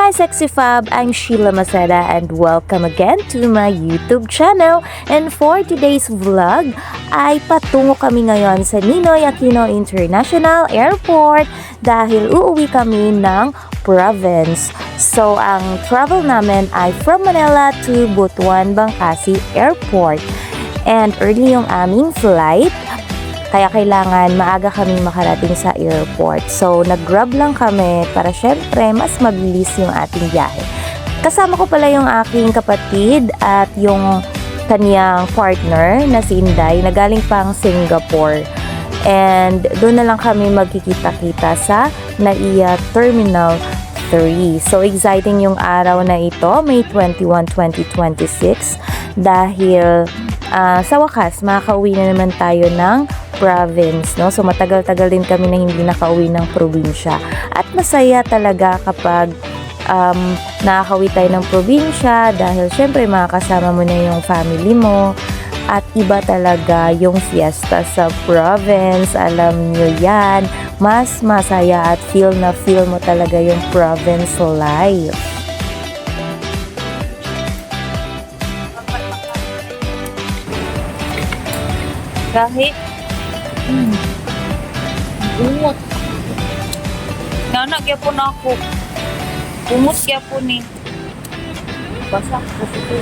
Hi Sexy Fab, I'm Sheila Maceda and welcome again to my YouTube channel. And for today's vlog ay patungo kami ngayon sa Ninoy Aquino International Airport dahil uuwi kami ng province. So ang travel namin ay from Manila to Butuan Bangkasi Airport. And early yung aming flight, kaya kailangan maaga kaming makarating sa airport. So, nag-grab lang kami para syempre mas mabilis yung ating biyahe. Kasama ko pala yung aking kapatid at yung kaniyang partner na si Inday na galing pang Singapore. And doon na lang kami magkikita-kita sa NAIA Terminal 3. So, exciting yung araw na ito, May 21, 2026 dahil sa wakas, makakauwi na naman tayo ng province, no? So matagal-tagal din kami na hindi nakauwi ng probinsya. At masaya talaga kapag nakakauwi tayo ng probinsya dahil syempre makakasama mo na yung family mo at iba talaga yung fiesta sa province. Alam nyo yan, mas masaya at feel mo talaga yung province life. Kahit umot. Nanak kaya po na ako. Umot kaya po ni. Basak po ito.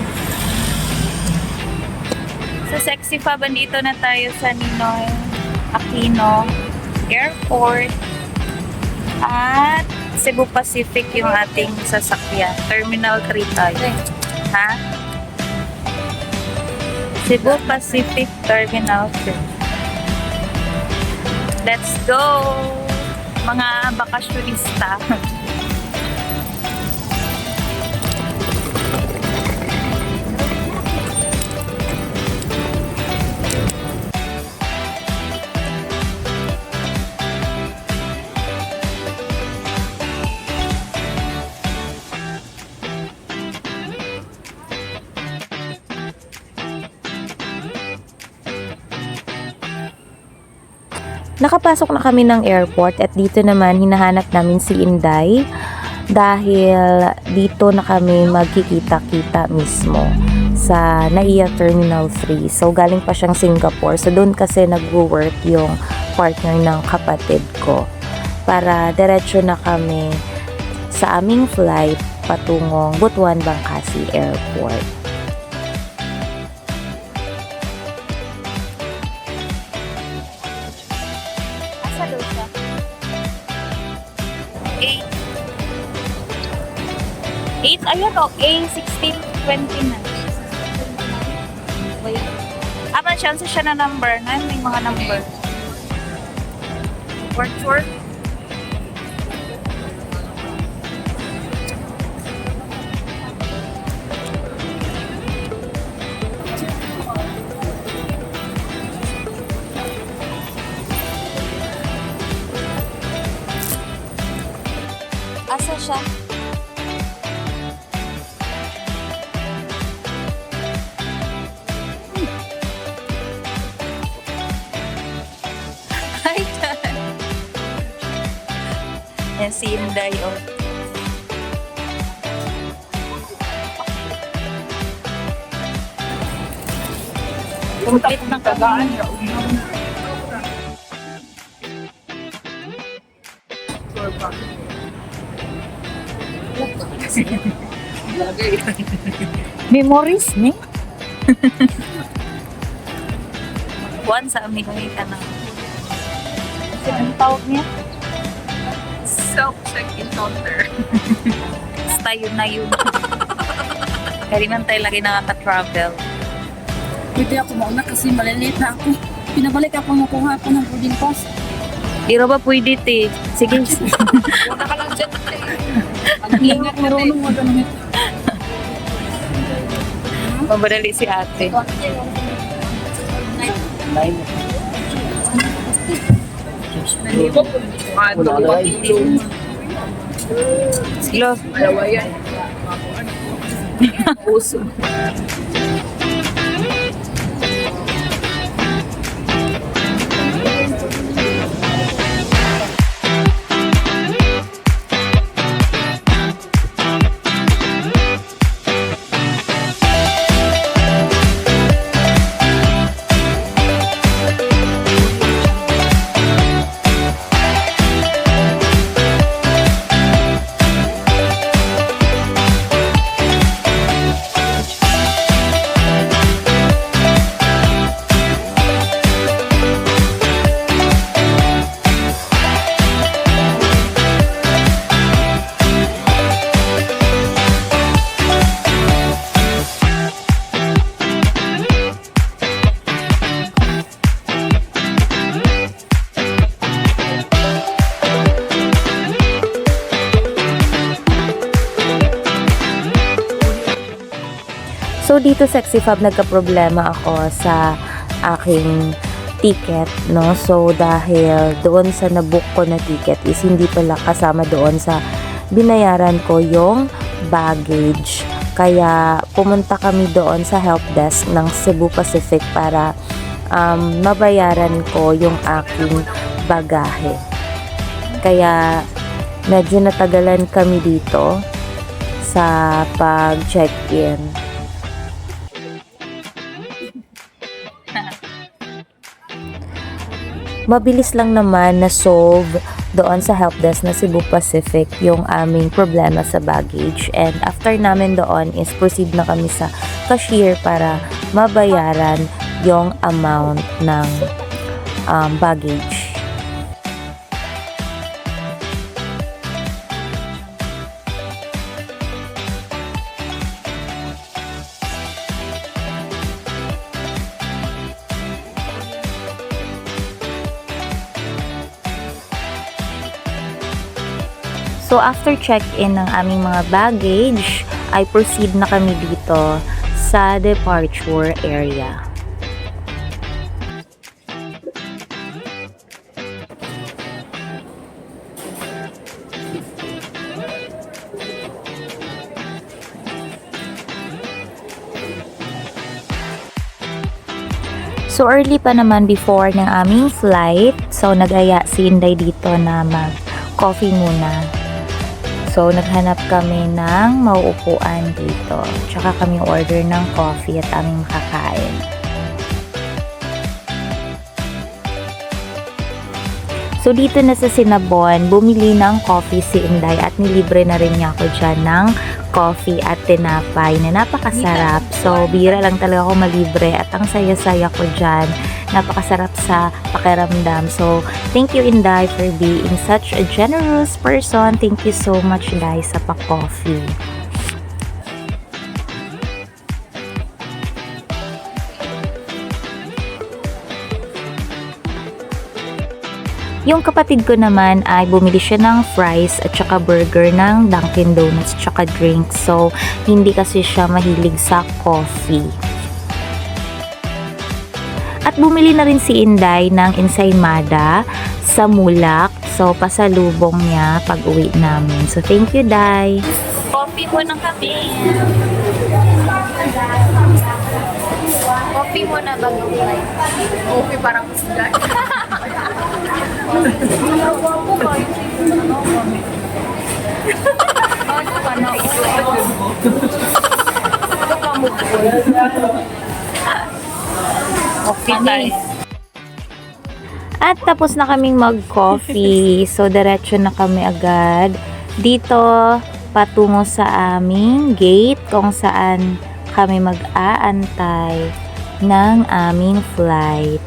Sa Sexy Fab, andito na tayo sa Ninoy Aquino Airport. At Cebu Pacific yung ating sasakyan. Terminal 3 tayo. Ha? Cebu Pacific Terminal 3. Let's go! Mga bakasyonista. Nakapasok na kami ng airport at dito naman hinahanap namin si Inday dahil dito na kami magkikita-kita mismo sa NAIA Terminal 3. So galing pa siyang Singapore. So doon kasi nagwo-work yung partner ng kapatid ko para diretso na kami sa aming flight patungong Butuan Bangkasi Airport. Ayun o, A1629. Wait. May chance siya na number. May mga number. Work short. Asa siya? Yan si Inday, oh. Complete na kami. Memories, ni? One sa amin ka na. Ang tawag niya? Self-check encounter. Tayo na yun. Kaya man tayo lagi nakaka-travel. Pwede ako mauna kasi malilate na ako. Pinabalik ako makuha ako ng boarding pass. Iro ba pwede te? Sige. Wala ka lang dyan. Pag-ingat mo rin. Mabadali si ate. Silo. Puso. dito Sexy Fab, nagka-problema ako sa aking ticket, no? So, dahil doon sa nabook ko na ticket is hindi pala kasama doon sa binayaran ko yung baggage. Kaya, pumunta kami doon sa help desk ng Cebu Pacific para mabayaran ko yung aking bagahe. Kaya, medyo natagalan kami dito sa pag-check-in. Mabilis lang naman na solve doon sa helpdesk na Cebu Pacific yung aming problema sa baggage, and after namin doon is proceed na kami sa cashier para mabayaran yung amount ng baggage. So, after check-in ng aming mga baggage, ay proceed na kami dito sa departure area. So, early pa naman before ng aming flight. So, nag-aya si Inday dito na mag-coffee muna. So, naghanap kami ng mauupuan dito. Tsaka kami order ng coffee at aming makakain. So, dito na sa Sinabon, bumili ng coffee si Inday at nilibre na rin niya ako dyan ng coffee at tinapay na napakasarap. So, bira lang talaga ako malibre at ang saya-saya ko dyan. Napakasarap sa pakiramdam. So, thank you Inday for being such a generous person. Thank you so much Inday sa pa-coffee. Yung kapatid ko naman ay bumili siya ng fries at saka burger ng Dunkin Donuts at saka drinks. So, hindi kasi siya mahilig sa coffee. At bumili na rin si Inday ng ensaymada sa Mulak. So, pasalubong niya pag uwi namin. So, thank you, Day. Coffee mo na kami. Coffee mo na bago flight. Okay, parang usga. Okay. At tapos na kaming mag-coffee. So, diretso na kami agad dito patungo sa aming gate kung saan kami mag-aantay ng aming flight.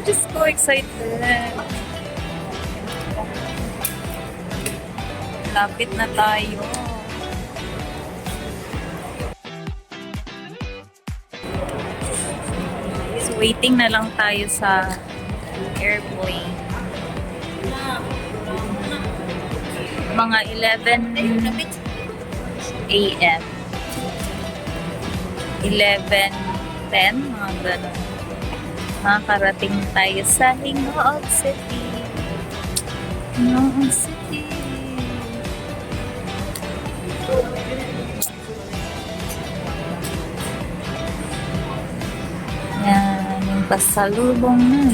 Just so excited. Lapit na tayo. So, waiting na lang tayo sa airplane. Mga 11 a.m. 11:10, mga ganun. Makakarating tayo sa Hingoog City. Hingoog City. Pasalubong na.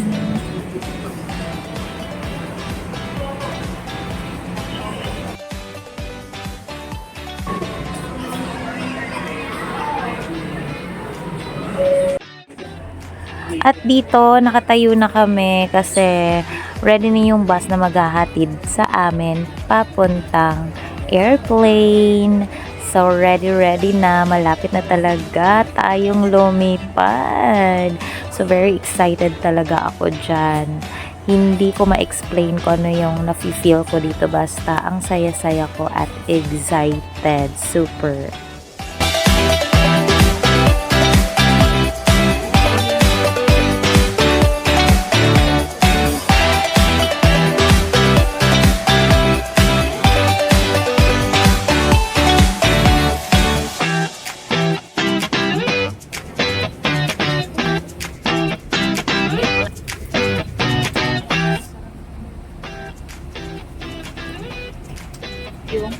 At dito, nakatayo na kami kasi ready na yung bus na maghahatid sa amin papuntang airplane. So, ready na. Malapit na talaga tayong lumipad. So, very excited talaga ako dyan. Hindi ko ma-explain kung ano yung nafe-feel ko dito. Basta, ang saya-saya ko at excited. Super. Yung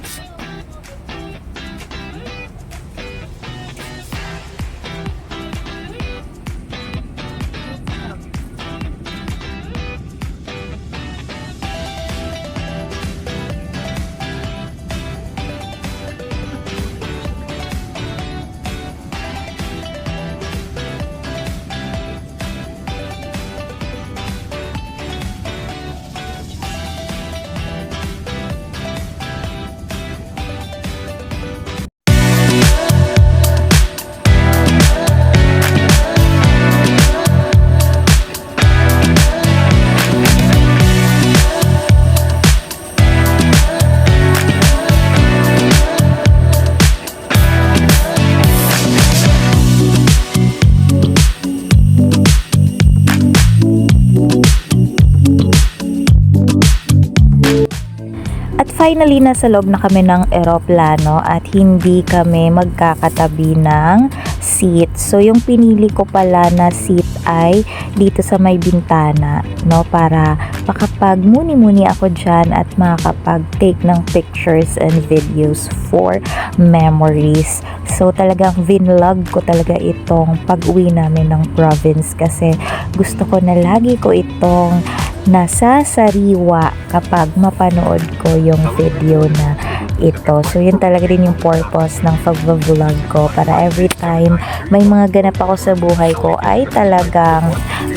Finally, nasa loob na kami ng eroplano at hindi kami magkakatabi ng seat. So, yung pinili ko pala na seat ay dito sa may bintana, no? Para makapag-muni-muni ako dyan at makakapag-take ng pictures and videos for memories. So, talagang vinlog ko talaga itong pag-uwi namin ng province kasi gusto ko na lagi ko itong nasa sariwa kapag mapanood ko yung video na ito. So, yun talaga din yung purpose ng pag-vlog ko para every time may mga ganap ako sa buhay ko ay talagang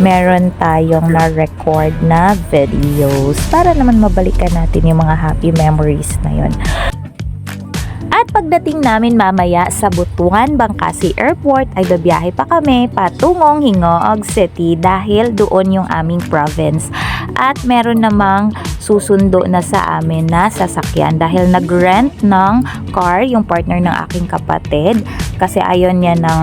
meron tayong na-record na videos para naman mabalikan natin yung mga happy memories na yun. At pagdating namin mamaya sa Butuan, Bangkasi Airport ay babiyahe pa kami patungong Hingoog City dahil doon yung aming province. At meron namang susundo na sa amin na sasakyan dahil nag-rent ng car yung partner ng aking kapatid kasi ayaw niya ng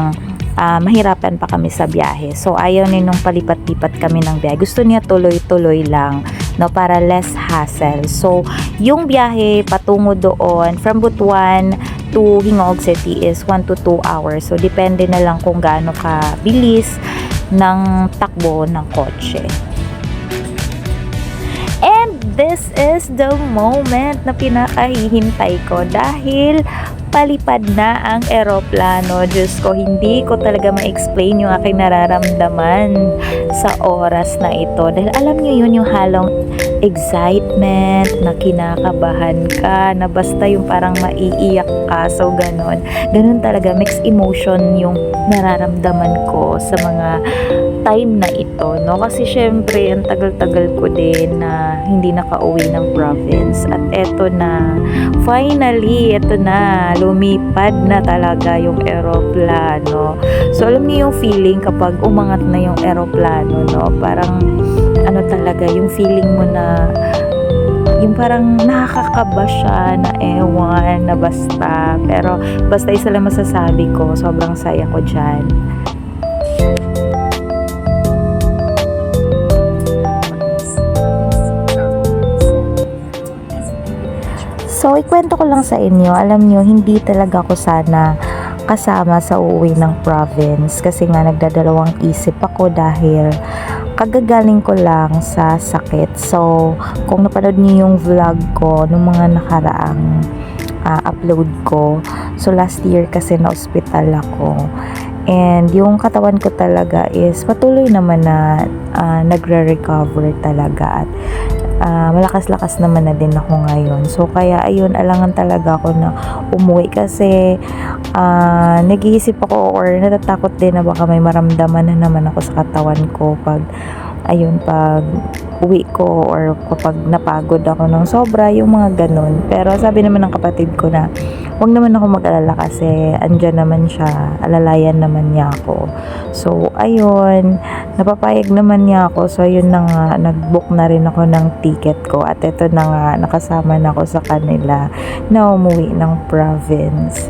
mahirapan pa kami sa biyahe. So, ayaw niya nung palipat-lipat kami ng biyahe. Gusto niya tuloy-tuloy lang, no, para less hassle. So, yung biyahe patungo doon from Butuan to Hingoog City is 1 to 2 hours. So, depende na lang kung gaano kabilis ng takbo ng kotse. And this is the moment na pinakahihintay ko dahil palipad na ang eroplano. Diyos ko, hindi ko talaga ma-explain yung aking nararamdaman sa oras na ito. Dahil alam niyo yun, yung halong excitement, na kinakabahan ka, na basta yung parang maiiyak ka. So, ganun. Ganun talaga, mixed emotion yung nararamdaman ko sa mga time na ito, no? Kasi syempre, ang tagal-tagal ko din na hindi nakauwi ng province. At eto na, finally, eto na, lumipad na talaga yung eroplano. So, alam niyo yung feeling kapag umangat na yung eroplano, no? Parang, ano talaga, yung feeling mo na, yung parang nakakakaba siya na ewan, na basta. Pero, basta isa lang masasabi ko, sobrang saya ko dyan. So, ikwento ko lang sa inyo, alam nyo, hindi talaga ako sana kasama sa uuwi ng province kasi nga nagdadalawang isip ako dahil kagagaling ko lang sa sakit. So, kung napanood niyo yung vlog ko nung mga nakaraang upload ko, so last year kasi na-hospital ako. And yung katawan ko talaga is patuloy naman na nagre-recover talaga at malakas-lakas naman na din ako ngayon. So kaya ayun, alangan talaga ako na umuwi kasi nag-iisip ako or natatakot din na baka may maramdaman na naman ako sa katawan ko pag uwi ko or kapag napagod ako ng sobra, yung mga ganun. Pero sabi naman ng kapatid ko na wag naman ako mag-alala kasi andyan naman siya, alalayan naman niya ako. So ayun, napapayag naman niya ako. So ayun na nga, nag-book na rin ako ng ticket ko at ito na nga, nakasama na ako sa kanila na umuwi ng province.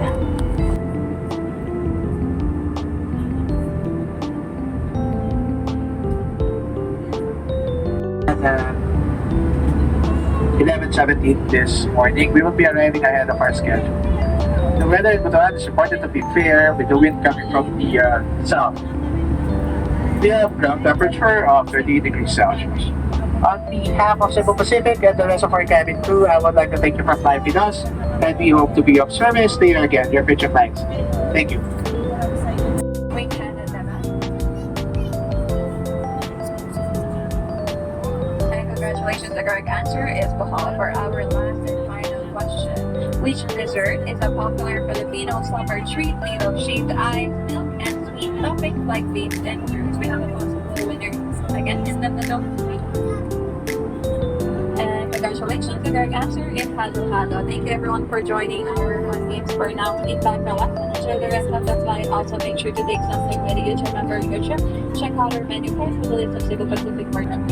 At 11:17 this morning, we will be arriving ahead of our schedule. The weather in Butuan is reported to be fair with the wind coming from the south. We have ground temperature of 38 degrees Celsius. On behalf of Cebu Pacific and the rest of our cabin crew, I would like to thank you for flying with us, and we hope to be of service later again. Your future flights. Thank you. Wing Canada. And congratulations, the correct answer is Bohol for our last and final question. Which dessert is a popular Filipino summer treat made of shaved ice, milk, and sweet toppings like beef and fruits? We have a possible winner. Again, is that the dog? And congratulations, the correct answer is halo-halo. Thank you everyone for joining our fun games. For now, sit back, relax, and enjoy the rest of the flight. Also, make sure to take something with you to remember your trip. Check out our menu for the list of Cebu Pacific partners.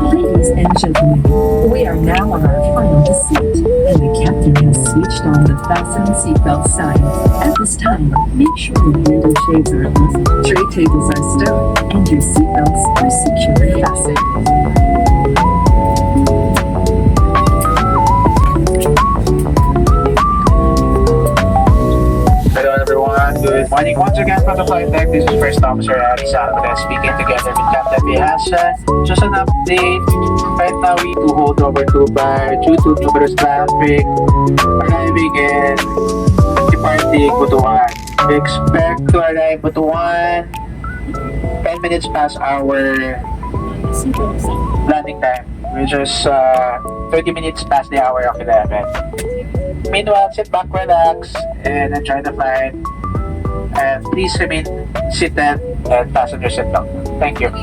Ladies and gentlemen, we are now on our final descent, and the captain has switched on the fasten seatbelt sign. At this time, make sure your window shades are off, tray tables are stowed, and your seatbelts are securely fastened. Hello everyone, good morning once again from the flight deck. This is First Officer Alex Alvarez speaking together with Captain Bihasa. Just an update, right now we do hold over Dubai due to numerous traffic arriving and departing Butuan. We expect to arrive Butuan 10 minutes past our landing time, which is 30 minutes past the hour of 11. Meanwhile, sit back, relax, and enjoy the flight. And please remain seated and fasten your seatbelt. Thank you.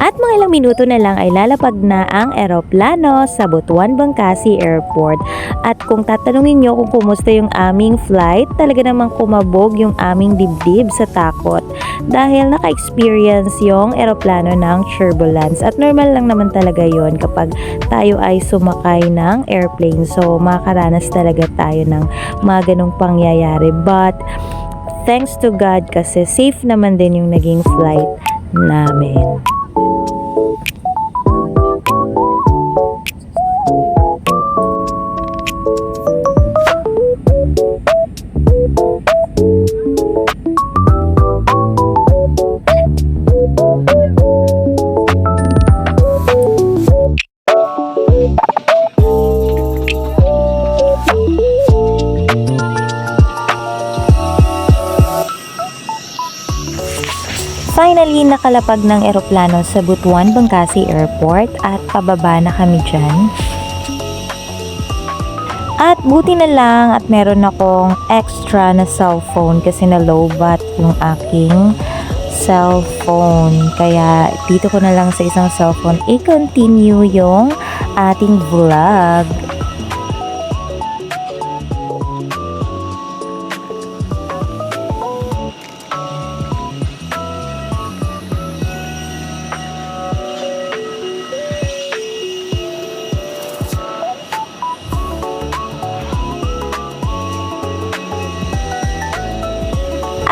At mga ilang minuto na lang ay lalapag na ang eroplano sa Butuan Bangkasi Airport. At kung tatanungin nyo kung kumusta yung aming flight, talaga namang kumabog yung aming dibdib sa takot. Dahil naka-experience yung eroplano ng turbulence. At normal lang naman talaga yon kapag tayo ay sumakay ng airplane. So makakaranas talaga tayo ng mga ganong pangyayari. But thanks to God kasi safe naman din yung naging flight namin. palapag ng eroplano sa Butuan, Bangkasi Airport at pababa na kami dyan. At buti na lang at meron akong extra na cellphone kasi na-lowbat yung aking cellphone. Kaya dito ko na lang sa isang cellphone i-continue yung ating vlog.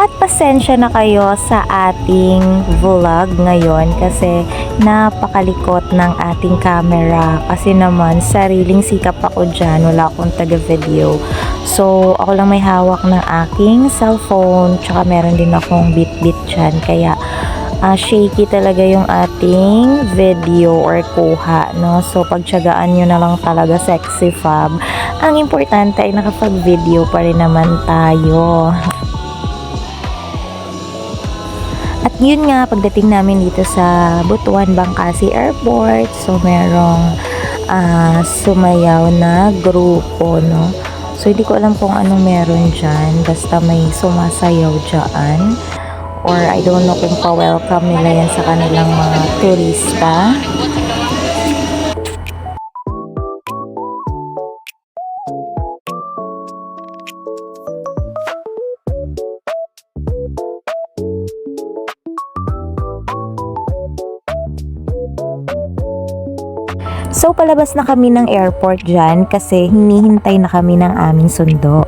At pasensya na kayo sa ating vlog ngayon kasi napakalikot ng ating camera kasi naman sariling sikap ako dyan, wala akong taga-video. So ako lang may hawak ng aking cellphone tsaka meron din akong bit-bit dyan kaya shaky talaga yung ating video or kuha, no? So pagtiyagaan nyo na lang talaga, sexy fab. Ang importante ay nakapag-video pa rin naman tayo. At yun nga, pagdating namin dito sa Butuan, Bangkasi Airport, so merong sumayaw na grupo, no? So hindi ko alam kung anong meron dyan, basta may sumasayaw dyan. Or I don't know kung pa-welcome nila yan sa kanilang mga turista. So, palabas na kami ng airport dyan kasi hinihintay na kami ng aming sundo.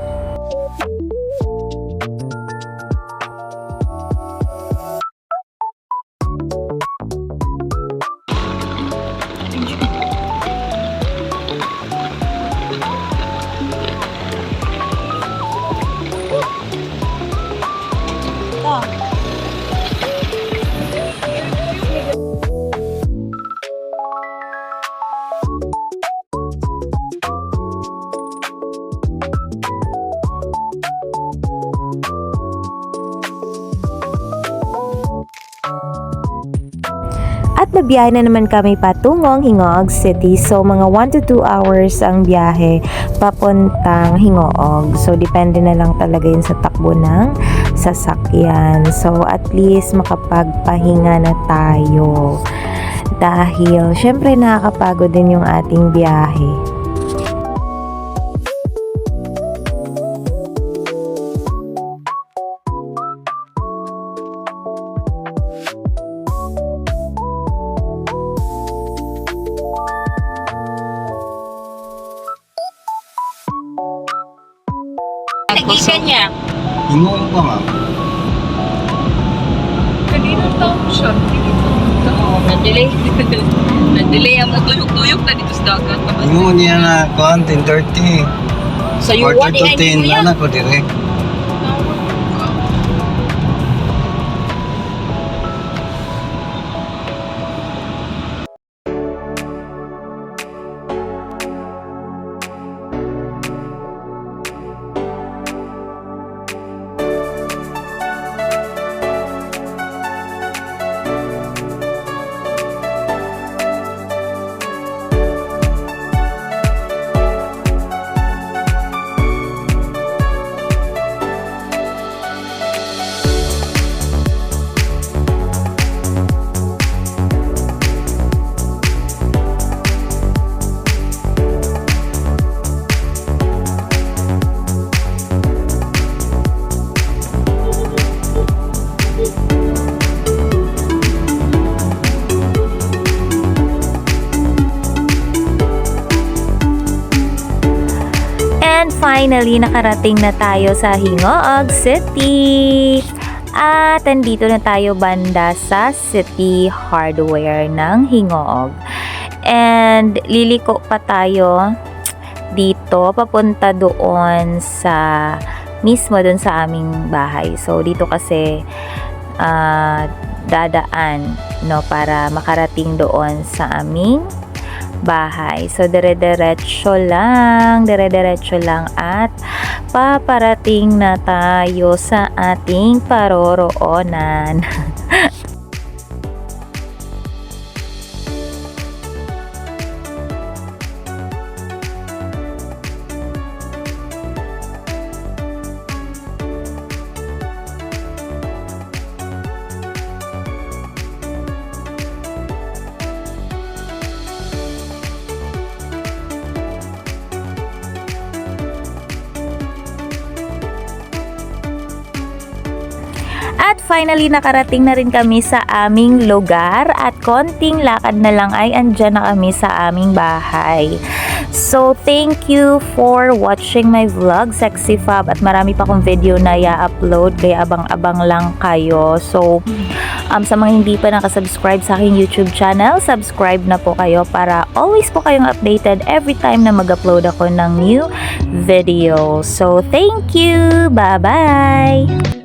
At nabiyahe na naman kami patungong Hingoog City. So, mga 1 to 2 hours ang biyahe papuntang Hingoog. So, depende na lang talaga yun sa takbo ng sasakyan. So, at least makapagpahinga na tayo. Dahil, syempre nakakapagod din yung ating biyahe. Nagikan niya. Hingoong ka, ma'am. Kanina taon siya. Nadelay. Nadelay ang matuyok-tuyok na dito sa dagat. Hingoong niya na, kuhan, 10:30. Sa Quarter to 10, na ko direct. And finally, nakarating na tayo sa Hingoog City. At andito na tayo banda sa City Hardware ng Hingoog. And liliko pa tayo dito papunta doon sa mismo doon sa aming bahay. So dito kasi dadaan, no, para makarating doon sa aming bahay. So dire-diretso lang at paparating na tayo sa ating paroroonan. finally nakarating na rin kami sa aming lugar at konting lakad na lang ay andyan na kami sa aming bahay. So, thank you for watching my vlog, Sexy Fab, at marami pa akong video na i-upload, kaya abang-abang lang kayo. So, sa mga hindi pa nakasubscribe sa aking YouTube channel, subscribe na po kayo para always po kayong updated every time na mag-upload ako ng new video. So, thank you! Bye-bye!